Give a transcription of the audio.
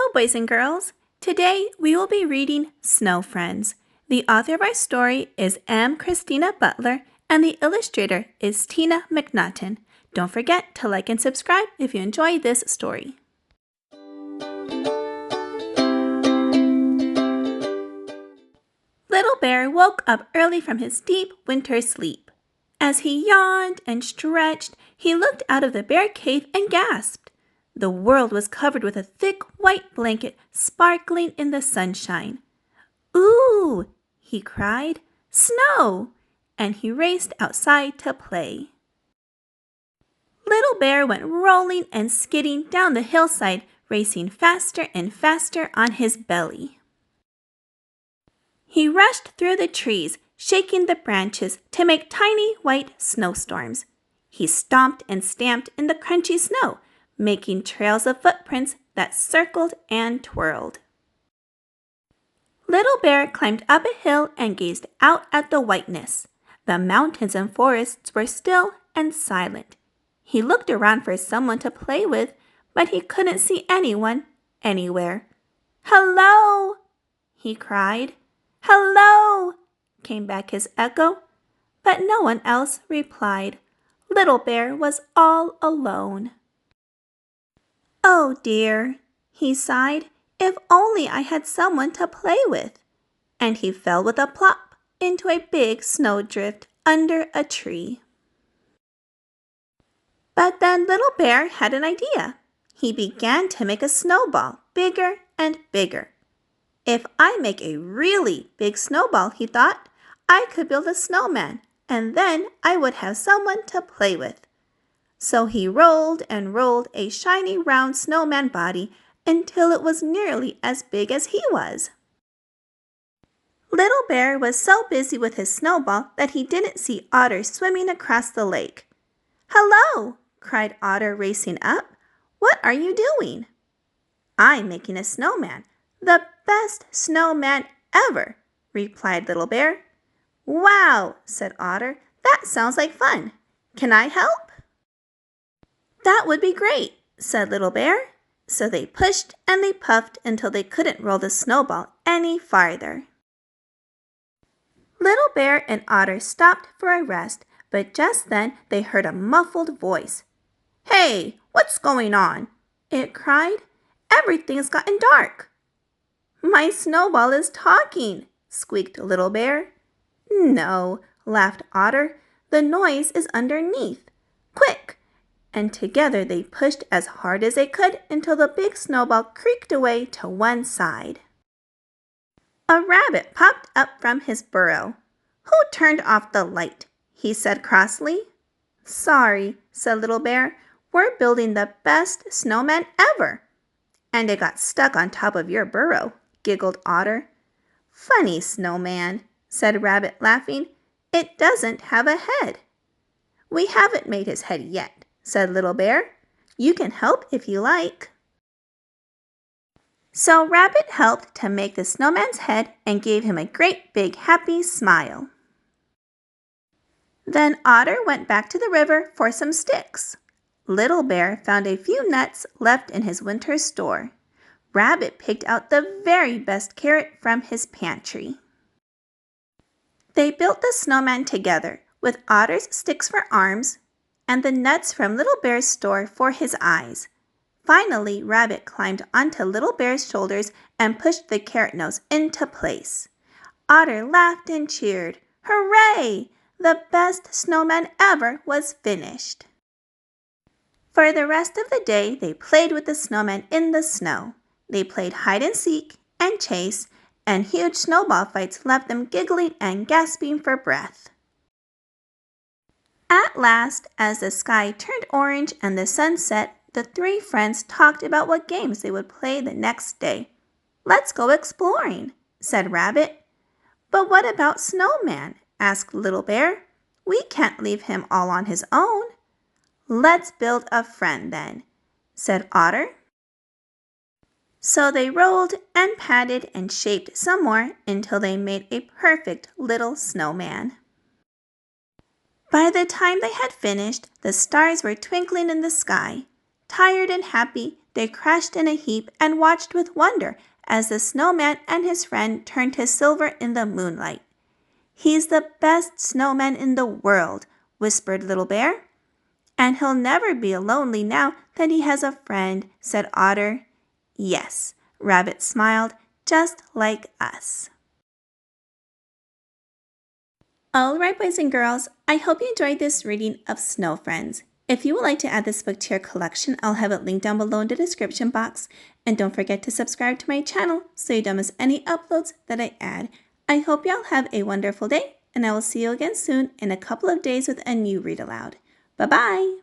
Hello, boys and girls. Today we will be reading Snow Friends. The author of our story is Christina Butler, and the illustrator is Tina McNaughton. Don't forget to like and subscribe if you enjoy this story. Little Bear woke up early from his deep winter sleep. As he yawned and stretched, he looked out of the bear cave and gasped. The world was covered with a thick white blanket sparkling in the sunshine. "Ooh!" he cried. "Snow!" And he raced outside to play. Little Bear went rolling and skidding down the hillside, racing faster and faster on his belly. He rushed through the trees, shaking the branches to make tiny white snowstorms. He stomped and stamped in the crunchy snow, making trails of footprints that circled and twirled. Little Bear climbed up a hill and gazed out at the whiteness. The mountains and forests were still and silent. He looked around for someone to play with, but he couldn't see anyone anywhere. "Hello!" he cried. "Hello!" came back his echo, but no one else replied. Little Bear was all alone. "Oh dear," he sighed, "if only I had someone to play with." And he fell with a plop into a big snowdrift under a tree. But then Little Bear had an idea. He began to make a snowball bigger and bigger. "If I make a really big snowball," he thought, "I could build a snowman, and then I would have someone to play with." So he rolled and rolled a shiny round snowman body until it was nearly as big as he was. Little Bear was so busy with his snowball that he didn't see Otter swimming across the lake. "Hello!" cried Otter, racing up. "What are you doing?" "I'm making a snowman, the best snowman ever," replied Little Bear. "Wow!" said Otter. "That sounds like fun. Can I help?" "That would be great," said Little Bear. So they pushed and they puffed until they couldn't roll the snowball any farther. Little Bear and Otter stopped for a rest, but just then they heard a muffled voice. "Hey, what's going on?" it cried. "Everything's gotten dark." "My snowball is talking," squeaked Little Bear. "No," laughed Otter. "The noise is underneath. Quick!" And together they pushed as hard as they could until the big snowball creaked away to one side. A rabbit popped up from his burrow. "Who turned off the light?" he said crossly. "Sorry," said Little Bear. "We're building the best snowman ever." "And it got stuck on top of your burrow," giggled Otter. "Funny snowman," said Rabbit, laughing. "It doesn't have a head." "We haven't made his head yet," said Little Bear. "You can help if you like." So Rabbit helped to make the snowman's head and gave him a great big happy smile. Then Otter went back to the river for some sticks. Little Bear found a few nuts left in his winter store. Rabbit picked out the very best carrot from his pantry. They built the snowman together, with Otter's sticks for arms and the nuts from Little Bear's store for his eyes. Finally, Rabbit climbed onto Little Bear's shoulders and pushed the carrot nose into place. Otter laughed and cheered. Hooray! The best snowman ever was finished. For the rest of the day, they played with the snowman in the snow. They played hide and seek and chase, and huge snowball fights left them giggling and gasping for breath. At last, as the sky turned orange and the sun set, the three friends talked about what games they would play the next day. "Let's go exploring," said Rabbit. "But what about Snowman?" asked Little Bear. "We can't leave him all on his own." "Let's build a friend then," said Otter. So they rolled and patted and shaped some more until they made a perfect little snowman. By the time they had finished, the stars were twinkling in the sky. Tired and happy, they crashed in a heap and watched with wonder as the snowman and his friend turned to silver in the moonlight. "He's the best snowman in the world," whispered Little Bear. "And he'll never be lonely now that he has a friend," said Otter. "Yes," Rabbit smiled, "just like us." All right, boys and girls, I hope you enjoyed this reading of Snow Friends. If you would like to add this book to your collection, I'll have it linked down below in the description box. And don't forget to subscribe to my channel so you don't miss any uploads that I add. I hope y'all have a wonderful day, and I will see you again soon in a couple of days with a new Read Aloud. Bye-bye!